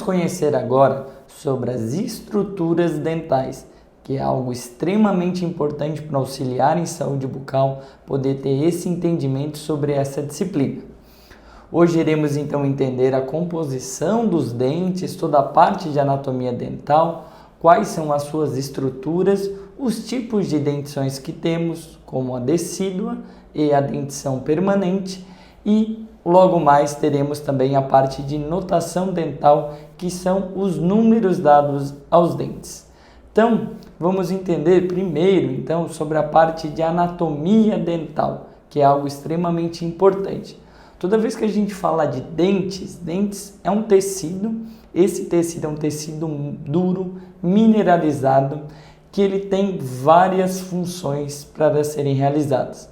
conhecer agora sobre as estruturas dentais, que é algo extremamente importante para auxiliar em saúde bucal, poder ter esse entendimento sobre essa disciplina. Hoje iremos então entender a composição dos dentes, toda a parte de anatomia dental, quais são as suas estruturas, os tipos de dentições que temos, como a decídua e a dentição permanente, e logo mais teremos também a parte de notação dental, que são os números dados aos dentes. Então, vamos entender primeiro então sobre a parte de anatomia dental, que é algo extremamente importante. Toda vez que a gente fala de dentes é um tecido, esse tecido é um tecido duro, mineralizado, que ele tem várias funções para serem realizadas.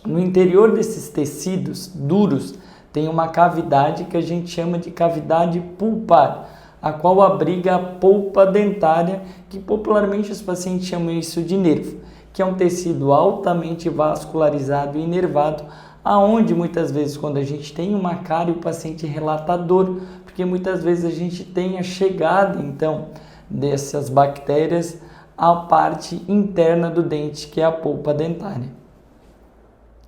No interior desses tecidos duros tem uma cavidade que a gente chama de cavidade pulpar, a qual abriga a polpa dentária, que popularmente os pacientes chamam isso de nervo, que é um tecido altamente vascularizado e inervado, aonde muitas vezes quando a gente tem uma cárie o paciente relata dor, porque muitas vezes a gente tem a chegada então dessas bactérias à parte interna do dente, que é a polpa dentária.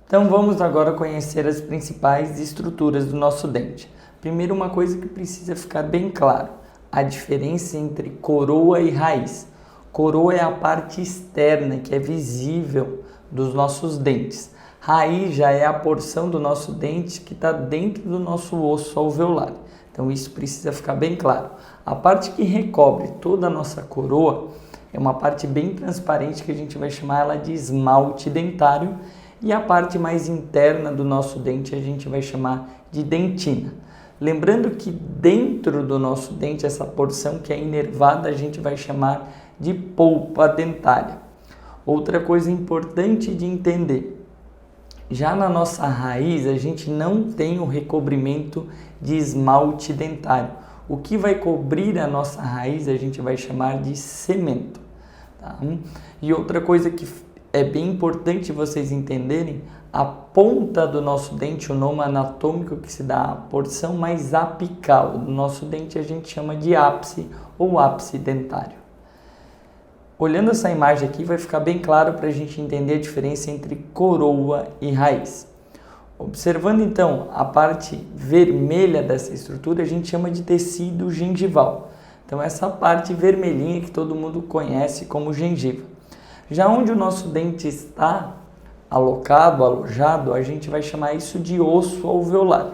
Então vamos agora conhecer as principais estruturas do nosso dente. Primeiro, uma coisa que precisa ficar bem claro, a diferença entre coroa e raiz. Coroa é a parte externa, que é visível dos nossos dentes. Raiz já é a porção do nosso dente que está dentro do nosso osso alveolar. Então isso precisa ficar bem claro. A parte que recobre toda a nossa coroa é uma parte bem transparente que a gente vai chamar ela de esmalte dentário, e a parte mais interna do nosso dente a gente vai chamar de dentina. Lembrando que dentro do nosso dente, essa porção que é inervada, a gente vai chamar de polpa dentária. Outra coisa importante de entender, já na nossa raiz a gente não tem o recobrimento de esmalte dentário. O que vai cobrir a nossa raiz a gente vai chamar de cemento. Tá? E outra coisa que é bem importante vocês entenderem, a ponta do nosso dente, o nome anatômico que se dá à porção mais apical do nosso dente, a gente chama de ápice ou ápice dentário. Olhando essa imagem aqui, vai ficar bem claro para a gente entender a diferença entre coroa e raiz. Observando então a parte vermelha dessa estrutura, a gente chama de tecido gengival. Então essa parte vermelhinha que todo mundo conhece como gengiva. Já onde o nosso dente está alojado, a gente vai chamar isso de osso alveolar.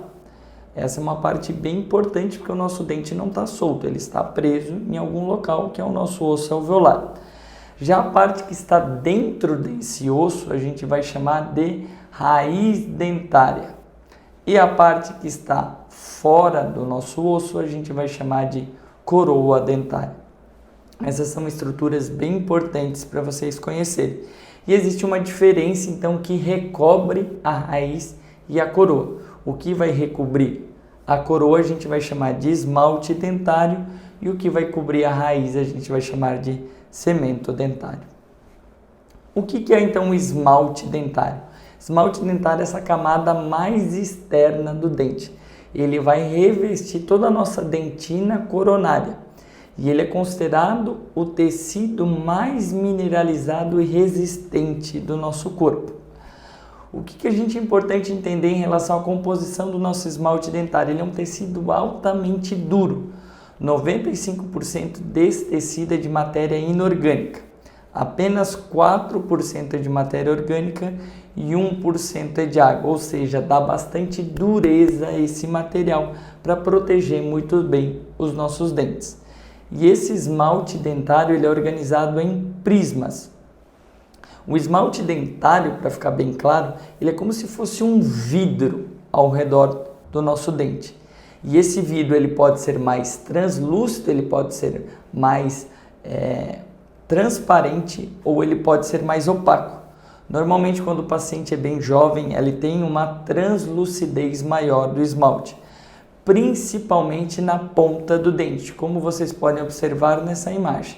Essa é uma parte bem importante porque o nosso dente não está solto, ele está preso em algum local que é o nosso osso alveolar. Já a parte que está dentro desse osso a gente vai chamar de raiz dentária. E a parte que está fora do nosso osso a gente vai chamar de coroa dentária. Essas são estruturas bem importantes para vocês conhecerem. E existe uma diferença, então, que recobre a raiz e a coroa. O que vai recobrir a coroa a gente vai chamar de esmalte dentário e o que vai cobrir a raiz a gente vai chamar de cemento dentário. O que é, então, o esmalte dentário? Esmalte dentário é essa camada mais externa do dente. Ele vai revestir toda a nossa dentina coronária. E ele é considerado o tecido mais mineralizado e resistente do nosso corpo. O que a gente é importante entender em relação à composição do nosso esmalte dentário? Ele é um tecido altamente duro. 95% desse tecido é de matéria inorgânica. Apenas 4% é de matéria orgânica e 1% é de água, ou seja, dá bastante dureza a esse material para proteger muito bem os nossos dentes. E esse esmalte dentário ele é organizado em prismas. O esmalte dentário, para ficar bem claro, ele é como se fosse um vidro ao redor do nosso dente. E esse vidro ele pode ser mais translúcido, ele pode ser mais transparente ou ele pode ser mais opaco. Normalmente, quando o paciente é bem jovem, ele tem uma translucidez maior do esmalte, principalmente na ponta do dente, como vocês podem observar nessa imagem.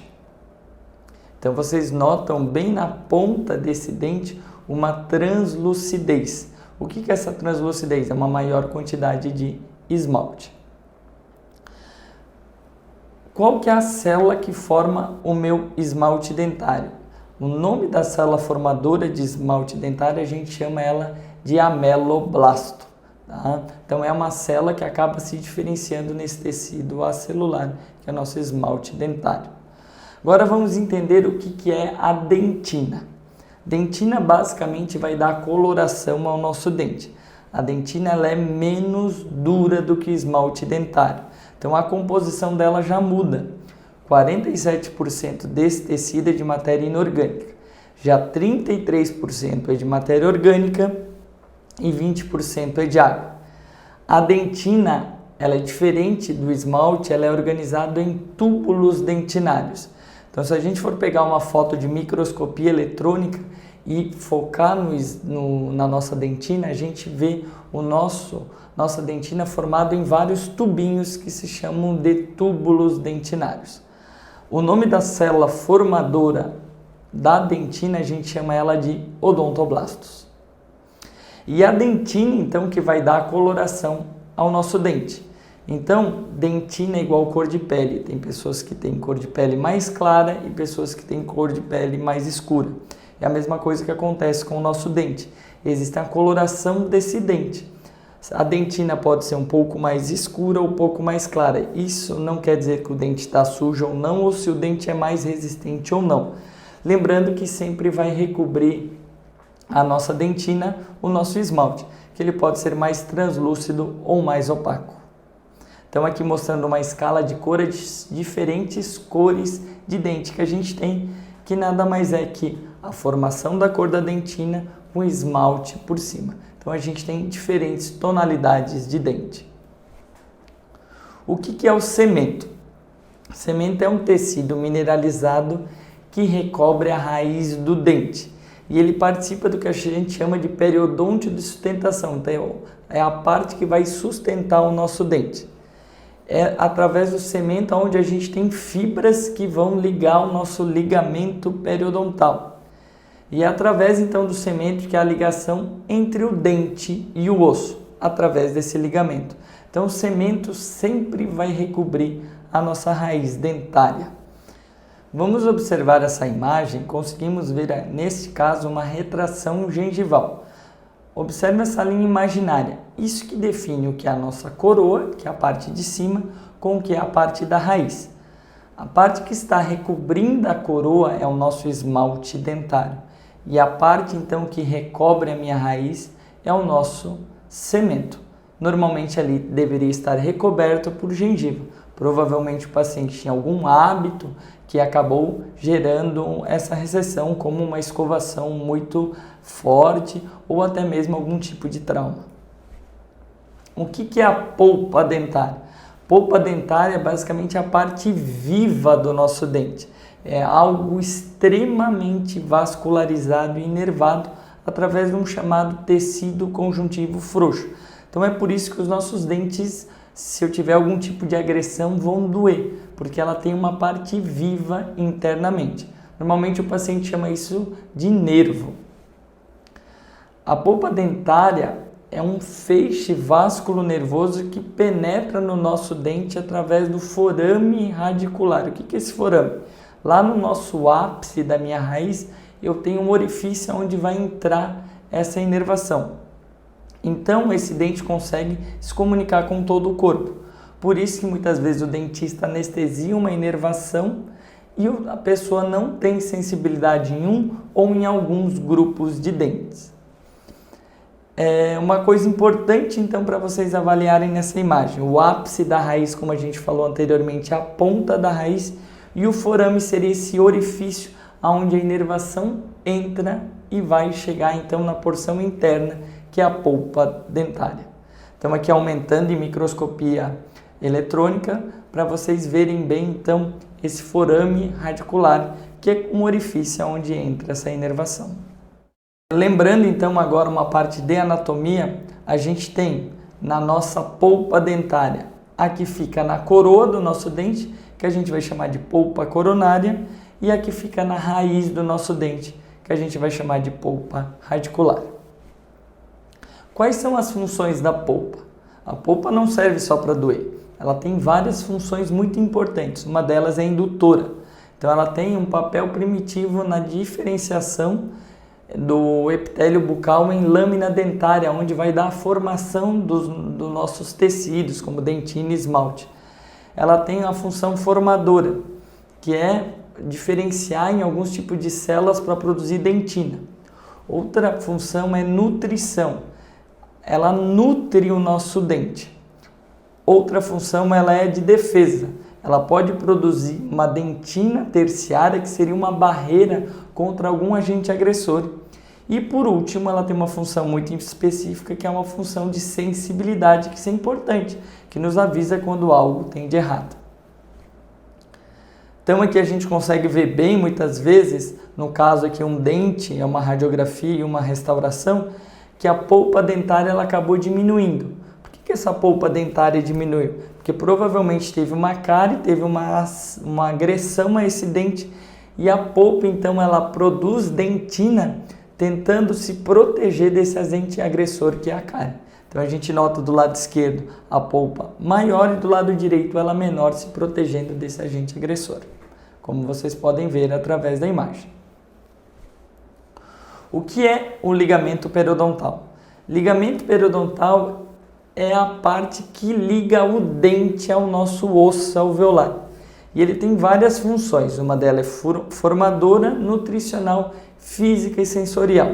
Então, vocês notam bem na ponta desse dente uma translucidez. O que é essa translucidez? É uma maior quantidade de esmalte. Qual que é a célula que forma o meu esmalte dentário? O nome da célula formadora de esmalte dentário, a gente chama ela de ameloblasto. Tá? Então é uma célula que acaba se diferenciando nesse tecido acelular, que é o nosso esmalte dentário. Agora vamos entender o que é a dentina. Dentina basicamente vai dar coloração ao nosso dente. A dentina ela é menos dura do que o esmalte dentário. Então a composição dela já muda. 47% desse tecido é de matéria inorgânica. Já 33% é de matéria orgânica e 20% é de água. A dentina ela é diferente do esmalte, ela é organizada em túbulos dentinários. Então se a gente for pegar uma foto de microscopia eletrônica e focar na nossa dentina, a gente vê nossa dentina formada em vários tubinhos que se chamam de túbulos dentinários. O nome da célula formadora da dentina, a gente chama ela de odontoblastos. E a dentina, então, que vai dar a coloração ao nosso dente. Então, dentina é igual cor de pele. Tem pessoas que têm cor de pele mais clara e pessoas que têm cor de pele mais escura. É a mesma coisa que acontece com o nosso dente. Existe a coloração desse dente. A dentina pode ser um pouco mais escura ou um pouco mais clara. Isso não quer dizer que o dente está sujo ou não, ou se o dente é mais resistente ou não. Lembrando que sempre vai recobrir a nossa dentina, o nosso esmalte, que ele pode ser mais translúcido ou mais opaco. Então aqui mostrando uma escala de cores, diferentes cores de dente que a gente tem, que nada mais é que a formação da cor da dentina com esmalte por cima. Então a gente tem diferentes tonalidades de dente. O que é o cemento? O cemento é um tecido mineralizado que recobre a raiz do dente. E ele participa do que a gente chama de periodonte de sustentação. Então é a parte que vai sustentar o nosso dente. É através do cemento onde a gente tem fibras que vão ligar o nosso ligamento periodontal. E é através então do cemento que é a ligação entre o dente e o osso, através desse ligamento. Então o cemento sempre vai recobrir a nossa raiz dentária. Vamos observar essa imagem, conseguimos ver neste caso uma retração gengival. Observe essa linha imaginária, isso que define o que é a nossa coroa, que é a parte de cima, com o que é a parte da raiz. A parte que está recobrindo a coroa é o nosso esmalte dentário. E a parte então que recobre a minha raiz é o nosso cemento. Normalmente ali deveria estar recoberto por gengiva. Provavelmente o paciente tinha algum hábito que acabou gerando essa recessão, como uma escovação muito forte ou até mesmo algum tipo de trauma. O que é a polpa dentária? Polpa dentária é basicamente a parte viva do nosso dente. É algo extremamente vascularizado e inervado através de um chamado tecido conjuntivo frouxo. Então é por isso que os nossos dentes, se eu tiver algum tipo de agressão, vão doer, porque ela tem uma parte viva internamente. Normalmente o paciente chama isso de nervo. A polpa dentária é um feixe vasculonervoso que penetra no nosso dente através do forame radicular. O que é esse forame? Lá no nosso ápice da minha raiz, eu tenho um orifício onde vai entrar essa inervação. Então, esse dente consegue se comunicar com todo o corpo. Por isso que muitas vezes o dentista anestesia uma inervação e a pessoa não tem sensibilidade em um ou em alguns grupos de dentes. Uma coisa importante, então, para vocês avaliarem nessa imagem. O ápice da raiz, como a gente falou anteriormente, é a ponta da raiz, e o forame seria esse orifício onde a inervação entra e vai chegar, então, na porção interna, que é a polpa dentária. Então, aqui aumentando em microscopia eletrônica, para vocês verem bem, então, esse forame radicular, que é um orifício onde entra essa inervação. Lembrando então agora uma parte de anatomia, a gente tem na nossa polpa dentária, a que fica na coroa do nosso dente, que a gente vai chamar de polpa coronária, e a que fica na raiz do nosso dente, que a gente vai chamar de polpa radicular. Quais são as funções da polpa? A polpa não serve só para doer, ela tem várias funções muito importantes. Uma delas é indutora. Então ela tem um papel primitivo na diferenciação do epitélio bucal em lâmina dentária, onde vai dar a formação dos nossos tecidos, como dentina e esmalte. Ela tem a função formadora, que é diferenciar em alguns tipos de células para produzir dentina. Outra função é nutrição. Ela nutre o nosso dente. Outra função ela é de defesa. Ela pode produzir uma dentina terciária, que seria uma barreira contra algum agente agressor. E por último, ela tem uma função muito específica, que é uma função de sensibilidade, que isso é importante, que nos avisa quando algo tem de errado. Então aqui a gente consegue ver bem, muitas vezes, no caso aqui um dente, é uma radiografia e uma restauração, que a polpa dentária ela acabou diminuindo. Por que essa polpa dentária diminuiu? Porque provavelmente teve uma cárie, teve uma agressão a esse dente, e a polpa então ela produz dentina tentando se proteger desse agente agressor que é a cárie. Então a gente nota do lado esquerdo a polpa maior e do lado direito ela menor, se protegendo desse agente agressor, como vocês podem ver através da imagem. O que é o ligamento periodontal? Ligamento periodontal é a parte que liga o dente ao nosso osso alveolar. E ele tem várias funções. Uma delas é formadora, nutricional, física e sensorial.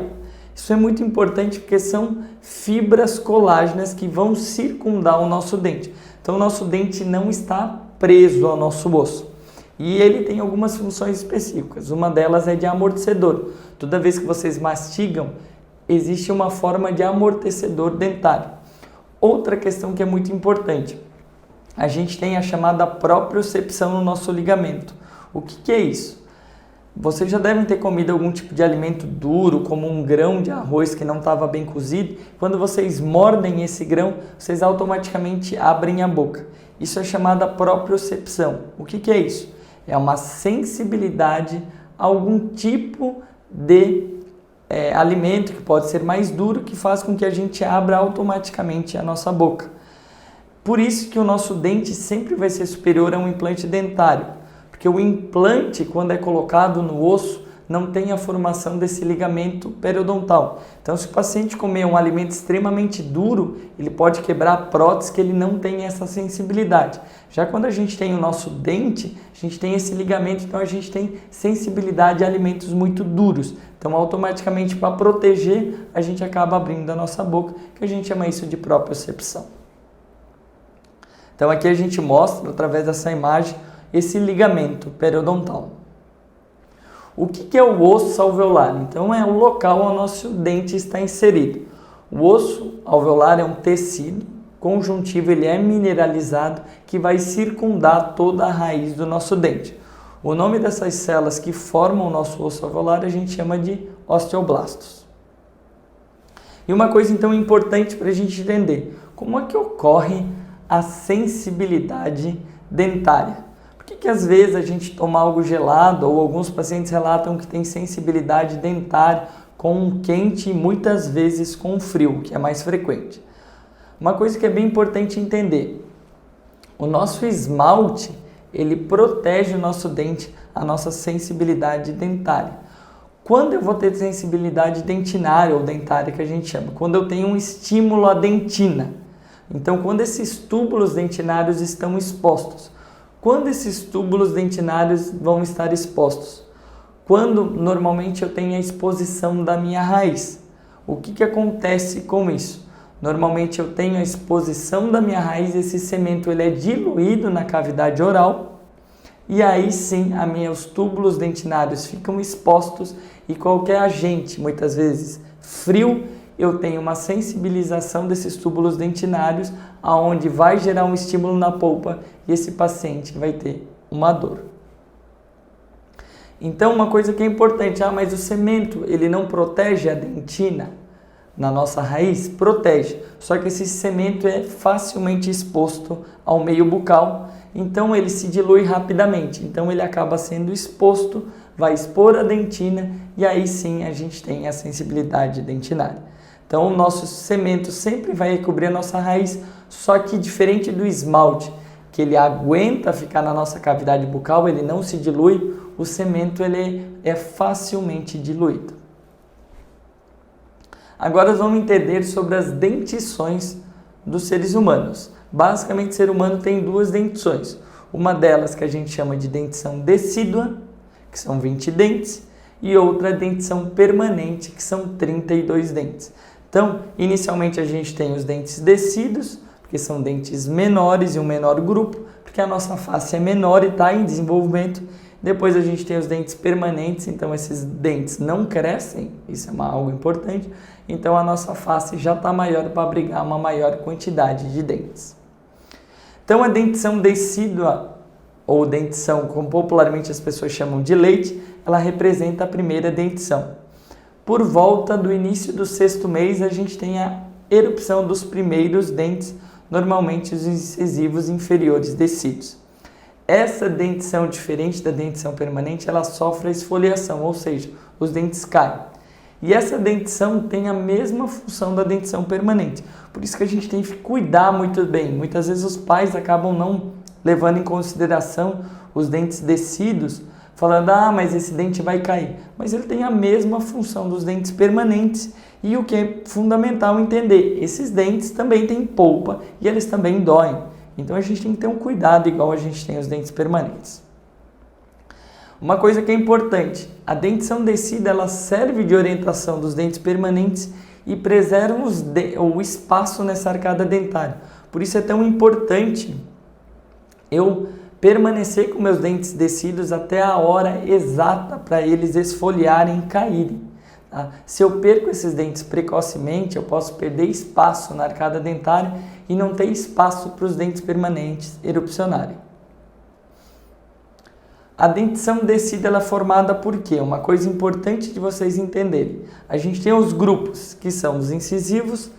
Isso é muito importante porque são fibras colágenas que vão circundar o nosso dente. Então o nosso dente não está preso ao nosso osso. E ele tem algumas funções específicas. Uma delas é de amortecedor. Toda vez que vocês mastigam, existe uma forma de amortecedor dentário. Outra questão que é muito importante, a gente tem a chamada propriocepção no nosso ligamento. O que é isso? Vocês já devem ter comido algum tipo de alimento duro, como um grão de arroz que não estava bem cozido. Quando vocês mordem esse grão, vocês automaticamente abrem a boca. Isso é chamada propriocepção. O que é isso? É uma sensibilidade a algum tipo de alimento que pode ser mais duro, que faz com que a gente abra automaticamente a nossa boca. Por isso que o nosso dente sempre vai ser superior a um implante dentário, porque o implante, quando é colocado no osso, não tem a formação desse ligamento periodontal. Então, se o paciente comer um alimento extremamente duro, ele pode quebrar a prótese, que ele não tem essa sensibilidade. Já quando a gente tem o nosso dente, a gente tem esse ligamento, então a gente tem sensibilidade a alimentos muito duros. Então, automaticamente, para proteger, a gente acaba abrindo a nossa boca, que a gente chama isso de propriocepção. Então, aqui a gente mostra, através dessa imagem, esse ligamento periodontal. O que é o osso alveolar? Então é o local onde o nosso dente está inserido. O osso alveolar é um tecido conjuntivo, ele é mineralizado, que vai circundar toda a raiz do nosso dente. O nome dessas células que formam o nosso osso alveolar a gente chama de osteoblastos. E uma coisa então importante para a gente entender, como é que ocorre a sensibilidade dentária? Por que às vezes a gente toma algo gelado, ou alguns pacientes relatam que tem sensibilidade dentária com quente e muitas vezes com frio, que é mais frequente? Uma coisa que é bem importante entender, o nosso esmalte, ele protege o nosso dente, a nossa sensibilidade dentária. Quando eu vou ter sensibilidade dentinária ou dentária, que a gente chama? Quando eu tenho um estímulo à dentina. Então, quando esses túbulos dentinários estão expostos. Quando esses túbulos dentinários vão estar expostos? Quando normalmente eu tenho a exposição da minha raiz. O que acontece com isso? Normalmente eu tenho a exposição da minha raiz, esse cemento ele é diluído na cavidade oral e aí sim os túbulos dentinários ficam expostos e qualquer agente, muitas vezes frio, eu tenho uma sensibilização desses túbulos dentinários, aonde vai gerar um estímulo na polpa e esse paciente vai ter uma dor. Então, uma coisa que é importante, mas o cemento, ele não protege a dentina na nossa raiz? Protege, só que esse cemento é facilmente exposto ao meio bucal, então ele se dilui rapidamente, então ele acaba sendo exposto, vai expor a dentina e aí sim a gente tem a sensibilidade dentinária. Então, o nosso cemento sempre vai recobrir a nossa raiz, só que diferente do esmalte, que ele aguenta ficar na nossa cavidade bucal, ele não se dilui, o cemento ele é facilmente diluído. Agora vamos entender sobre as dentições dos seres humanos. Basicamente, o ser humano tem duas dentições. Uma delas que a gente chama de dentição decídua, que são 20 dentes, e outra dentição permanente, que são 32 dentes. Então, inicialmente a gente tem os dentes decíduos, porque são dentes menores e um menor grupo, porque a nossa face é menor e está em desenvolvimento. Depois a gente tem os dentes permanentes, então esses dentes não crescem, isso é algo importante. Então a nossa face já está maior para abrigar uma maior quantidade de dentes. Então a dentição decídua, ou dentição, como popularmente as pessoas chamam de leite, ela representa a primeira dentição. Por volta do início do 6º mês, a gente tem a erupção dos primeiros dentes, normalmente os incisivos inferiores decíduos. Essa dentição, diferente da dentição permanente, ela sofre a esfoliação, ou seja, os dentes caem. E essa dentição tem a mesma função da dentição permanente. Por isso que a gente tem que cuidar muito bem. Muitas vezes os pais acabam não levando em consideração os dentes decíduos, falando, mas esse dente vai cair. Mas ele tem a mesma função dos dentes permanentes. E o que é fundamental entender, esses dentes também têm polpa e eles também doem. Então a gente tem que ter um cuidado igual a gente tem os dentes permanentes. Uma coisa que é importante, a dentição decídua ela serve de orientação dos dentes permanentes e preserva o espaço nessa arcada dentária. Por isso é tão importante eu permanecer com meus dentes decíduos até a hora exata para eles esfoliarem e caírem. Tá? Se eu perco esses dentes precocemente, eu posso perder espaço na arcada dentária e não ter espaço para os dentes permanentes erupcionarem. A dentição decídua ela é formada por quê? Uma coisa importante de vocês entenderem. A gente tem os grupos, que são os incisivos,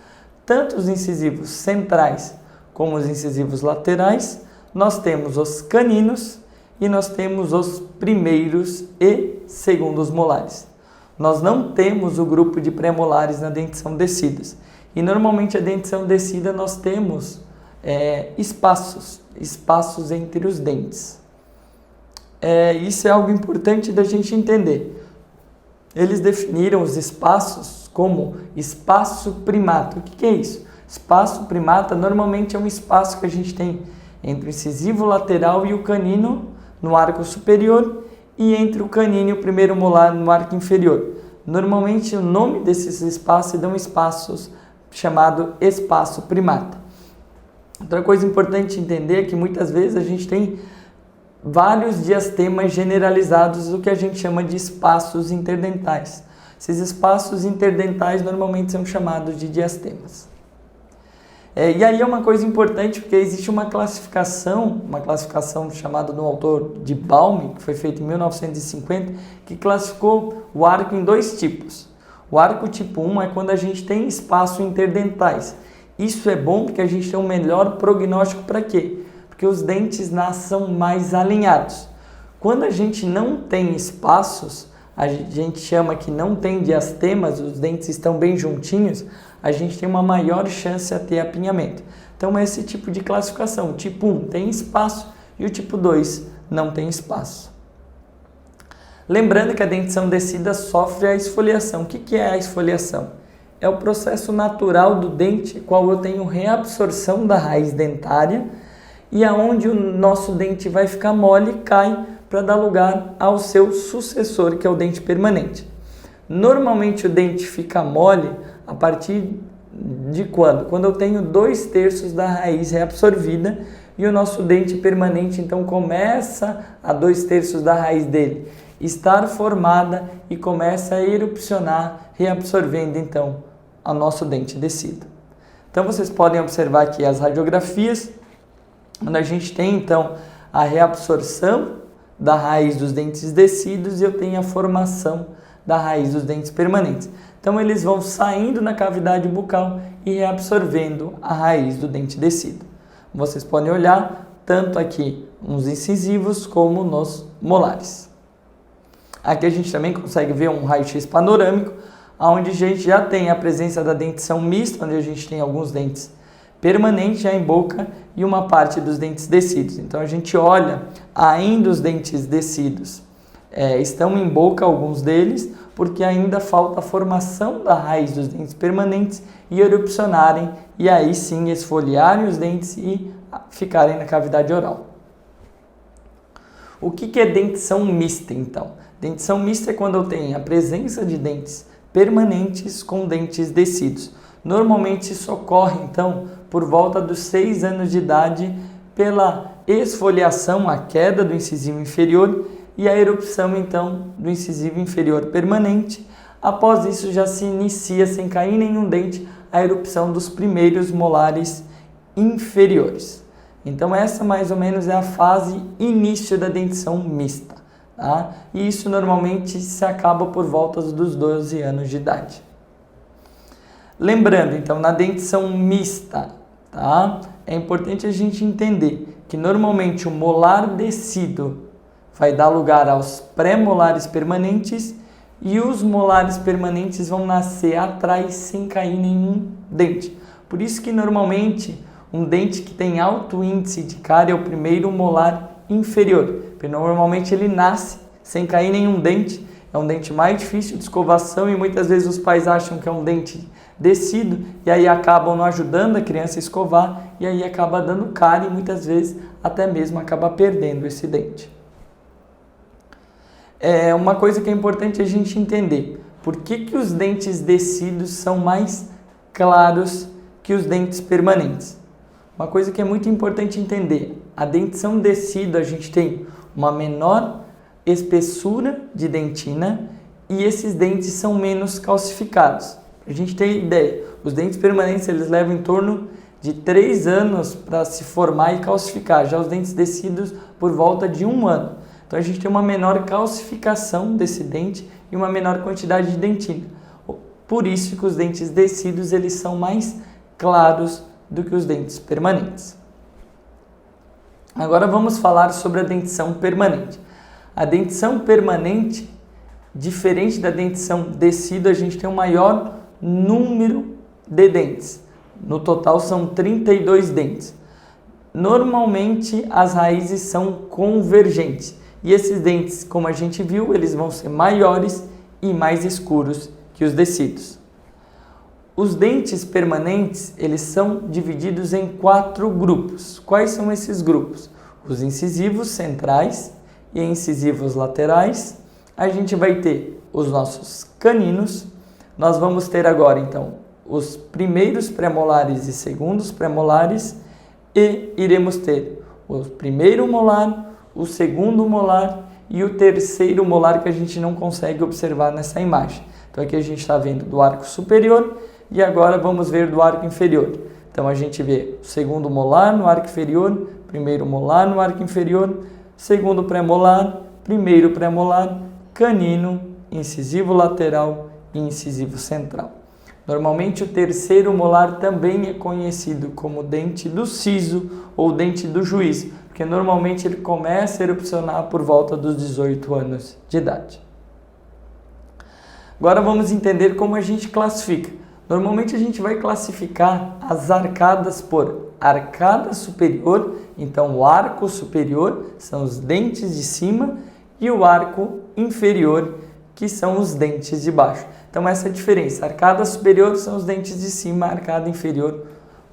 tanto os incisivos centrais como os incisivos laterais. Nós temos os caninos e nós temos os primeiros e segundos molares. Nós não temos o grupo de pré-molares na dentição decíduas. E normalmente a dentição decídua nós temos espaços entre os dentes. Isso é algo importante da gente entender. Eles definiram os espaços como espaço primato. O que é isso? Espaço primata normalmente é um espaço que a gente tem entre o incisivo lateral e o canino no arco superior e entre o canino e o primeiro molar no arco inferior. Normalmente o nome desses espaços dão espaços chamado espaço primata. Outra coisa importante entender é que muitas vezes a gente tem vários diastemas generalizados, o que a gente chama de espaços interdentais. Esses espaços interdentais normalmente são chamados de diastemas. E aí é uma coisa importante porque existe uma classificação chamada do autor de Balme, que foi feita em 1950, que classificou o arco em 2 tipos. O arco tipo 1 é quando a gente tem espaço interdentais. Isso é bom porque a gente tem um melhor prognóstico para quê? Porque os dentes nasçam mais alinhados. Quando a gente não tem espaços, a gente chama que não tem diastemas, os dentes estão bem juntinhos, a gente tem uma maior chance a ter apinhamento. Então é esse tipo de classificação. O tipo 1 tem espaço e o tipo 2 não tem espaço. Lembrando que a dentição decídua sofre a esfoliação. O que é a esfoliação? É o processo natural do dente, qual eu tenho reabsorção da raiz dentária e aonde o nosso dente vai ficar mole e cai para dar lugar ao seu sucessor, que é o dente permanente. Normalmente o dente fica mole a partir de quando? Quando eu tenho 2/3 da raiz reabsorvida e o nosso dente permanente então começa a 2/3 da raiz dele estar formada e começa a erupcionar, reabsorvendo então o nosso dente decíduo. Então vocês podem observar aqui as radiografias, onde a gente tem então a reabsorção da raiz dos dentes decíduos e eu tenho a formação da raiz dos dentes permanentes. Então eles vão saindo na cavidade bucal e reabsorvendo a raiz do dente decíduo. Vocês podem olhar tanto aqui nos incisivos como nos molares. Aqui a gente também consegue ver um raio-x panorâmico, onde a gente já tem a presença da dentição mista, onde a gente tem alguns dentes permanente já em boca e uma parte dos dentes descidos. Então a gente olha ainda os dentes descidos. Estão em boca alguns deles, porque ainda falta a formação da raiz dos dentes permanentes e erupcionarem, e aí sim esfoliarem os dentes e ficarem na cavidade oral. O que é dentição mista, então? Dentição mista é quando eu tenho a presença de dentes permanentes com dentes descidos. Normalmente isso ocorre, então, por volta dos 6 anos de idade, pela esfoliação, a queda do incisivo inferior e a erupção, então, do incisivo inferior permanente. Após isso, já se inicia, sem cair nenhum dente, a erupção dos primeiros molares inferiores. Então, essa mais ou menos é a fase início da dentição mista, tá? E isso normalmente se acaba por volta dos 12 anos de idade. Lembrando, então, na dentição mista, tá? É importante a gente entender que normalmente o molar descido vai dar lugar aos pré-molares permanentes e os molares permanentes vão nascer atrás sem cair nenhum dente. Por isso que normalmente um dente que tem alto índice de cárie é o primeiro molar inferior, porque normalmente ele nasce sem cair nenhum dente, é um dente mais difícil de escovação e muitas vezes os pais acham que é um dente descido e aí acabam não ajudando a criança a escovar e aí acaba dando cárie e muitas vezes até mesmo acaba perdendo esse dente. Uma coisa que é importante a gente entender, por que os dentes descidos são mais claros que os dentes permanentes? Uma coisa que é muito importante entender, a dentição descida a gente tem uma menor espessura de dentina e esses dentes são menos calcificados. A gente tem ideia, os dentes permanentes eles levam em torno de 3 anos para se formar e calcificar, já os dentes descidos por volta de 1 ano. Então a gente tem uma menor calcificação desse dente e uma menor quantidade de dentina. Por isso que os dentes descidos eles são mais claros do que os dentes permanentes. Agora vamos falar sobre a dentição permanente. A dentição permanente, diferente da dentição descida, a gente tem um maior número de dentes. No total são 32 dentes. Normalmente as raízes são convergentes. E esses dentes, como a gente viu, eles vão ser maiores e mais escuros que os descidos. Os dentes permanentes, eles são divididos em 4 grupos. Quais são esses grupos? Os incisivos centrais e incisivos laterais. A gente vai ter os nossos caninos. Nós vamos ter agora, então, os primeiros premolares e segundos premolares. E iremos ter o primeiro molar, o segundo molar e o terceiro molar que a gente não consegue observar nessa imagem. Então aqui a gente está vendo do arco superior e agora vamos ver do arco inferior. Então a gente vê o segundo molar no arco inferior, primeiro molar no arco inferior, segundo premolar, primeiro premolar, canino, incisivo lateral e incisivo central. Normalmente o terceiro molar também é conhecido como dente do siso ou dente do juízo, porque normalmente ele começa a erupcionar por volta dos 18 anos de idade. Agora vamos entender como a gente classifica. Normalmente a gente vai classificar as arcadas por arcada superior, então o arco superior são os dentes de cima e o arco inferior, que são os dentes de baixo. Então essa é a diferença, arcada superior são os dentes de cima, arcada inferior,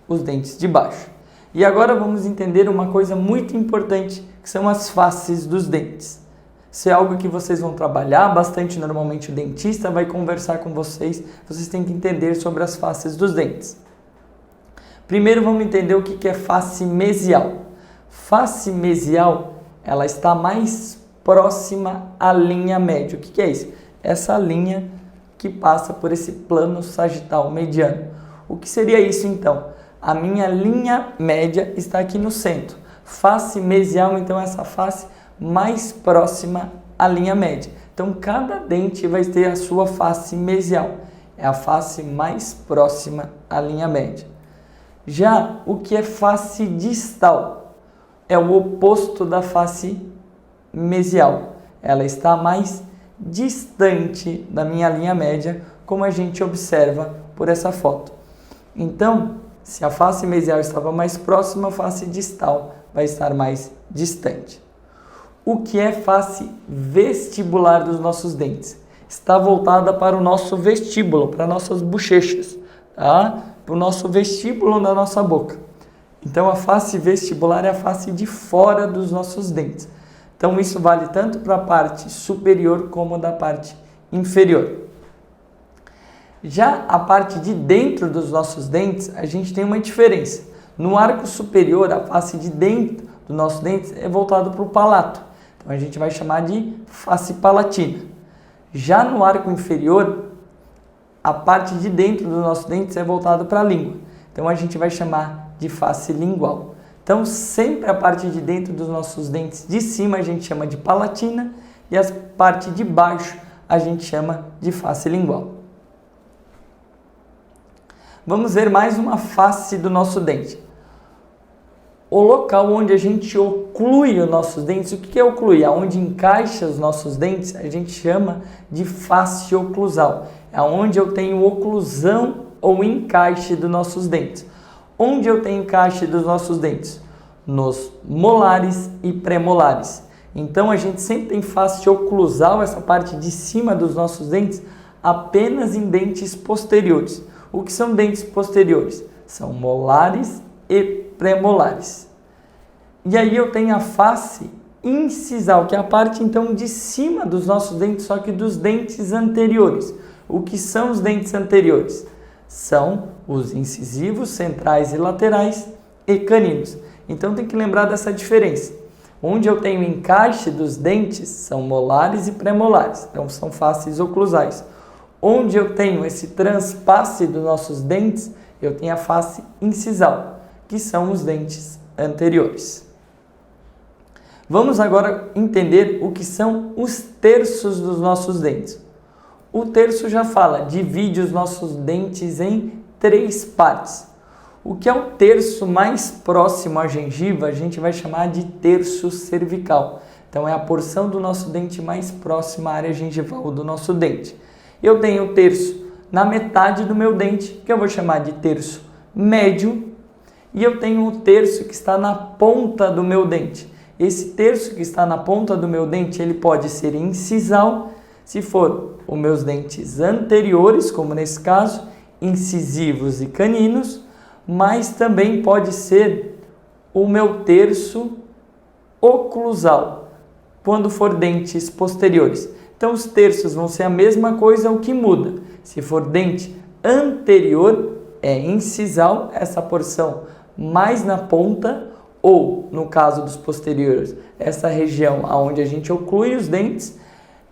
os dentes de baixo. E agora vamos entender uma coisa muito importante, que são as faces dos dentes. Isso é algo que vocês vão trabalhar bastante, normalmente o dentista vai conversar com vocês, vocês têm que entender sobre as faces dos dentes. Primeiro vamos entender o que é face mesial. Face mesial, ela está mais próxima à linha média. O que é isso? Essa linha que passa por esse plano sagital mediano. O que seria isso então? A minha linha média está aqui no centro. Face mesial, então, é essa face mais próxima à linha média. Então, cada dente vai ter a sua face mesial. É a face mais próxima à linha média. Já o que é face distal é o oposto da face mesial. Ela está mais distante da minha linha média, como a gente observa por essa foto. Então, Se a face mesial estava mais próxima, a face distal vai estar mais distante. O que é face vestibular dos nossos dentes? Está voltada para o nosso vestíbulo, para nossas bochechas, tá? Para o nosso vestíbulo da nossa boca. Então, a face vestibular é a face de fora dos nossos dentes. Então, isso vale tanto para a parte superior como da parte inferior. Já a parte de dentro dos nossos dentes, a gente tem uma diferença. No arco superior, a face de dentro dos nossos dentes é voltada para o palato. Então, a gente vai chamar de face palatina. Já no arco inferior, a parte de dentro dos nossos dentes é voltada para a língua. Então, a gente vai chamar de face lingual. Então, sempre a parte de dentro dos nossos dentes de cima a gente chama de palatina e a parte de baixo a gente chama de face lingual. Vamos ver mais uma face do nosso dente. O local onde a gente oclui os nossos dentes, o que é ocluir? Onde encaixa os nossos dentes, a gente chama de face oclusal. É onde eu tenho oclusão ou encaixe dos nossos dentes. Onde eu tenho encaixe dos nossos dentes? Nos molares e premolares. Então a gente sempre tem face oclusal, essa parte de cima dos nossos dentes, apenas em dentes posteriores. O que são dentes posteriores? São molares e premolares. E aí eu tenho a face incisal, que é a parte então de cima dos nossos dentes, só que dos dentes anteriores. O que são os dentes anteriores? São os incisivos, centrais e laterais e caninos. Então tem que lembrar dessa diferença. Onde eu tenho encaixe dos dentes são molares e premolares, então são faces oclusais. Onde eu tenho esse transpasse dos nossos dentes, eu tenho a face incisal, que são os dentes anteriores. Vamos agora entender o que são os terços dos nossos dentes. O terço já fala, divide os nossos dentes em 3 partes. O que é o terço mais próximo à gengiva, a gente vai chamar de terço cervical. Então, é a porção do nosso dente mais próxima à área gengival do nosso dente. Eu tenho o terço na metade do meu dente, que eu vou chamar de terço médio, e eu tenho o terço que está na ponta do meu dente. Esse terço que está na ponta do meu dente, ele pode ser incisal, se for os meus dentes anteriores, como nesse caso, incisivos e caninos, mas também pode ser o meu terço oclusal, quando for dentes posteriores. Então, os terços vão ser a mesma coisa, o que muda. Se for dente anterior, é incisal, essa porção mais na ponta, ou, no caso dos posteriores, essa região onde a gente oclui os dentes,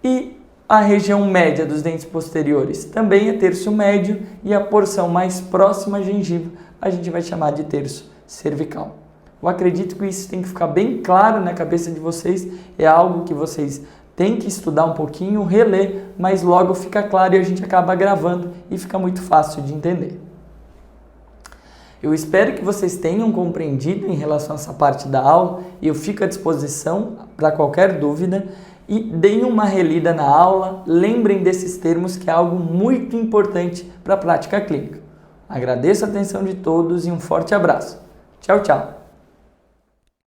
e a região média dos dentes posteriores também é terço médio, e a porção mais próxima à gengiva a gente vai chamar de terço cervical. Eu acredito que isso tem que ficar bem claro na cabeça de vocês, é algo que vocês têm que estudar um pouquinho, reler, mas logo fica claro e a gente acaba gravando e fica muito fácil de entender. Eu espero que vocês tenham compreendido em relação a essa parte da aula e eu fico à disposição para qualquer dúvida e deem uma relida na aula, lembrem desses termos que é algo muito importante para a prática clínica. Agradeço a atenção de todos e um forte abraço. Tchau, tchau!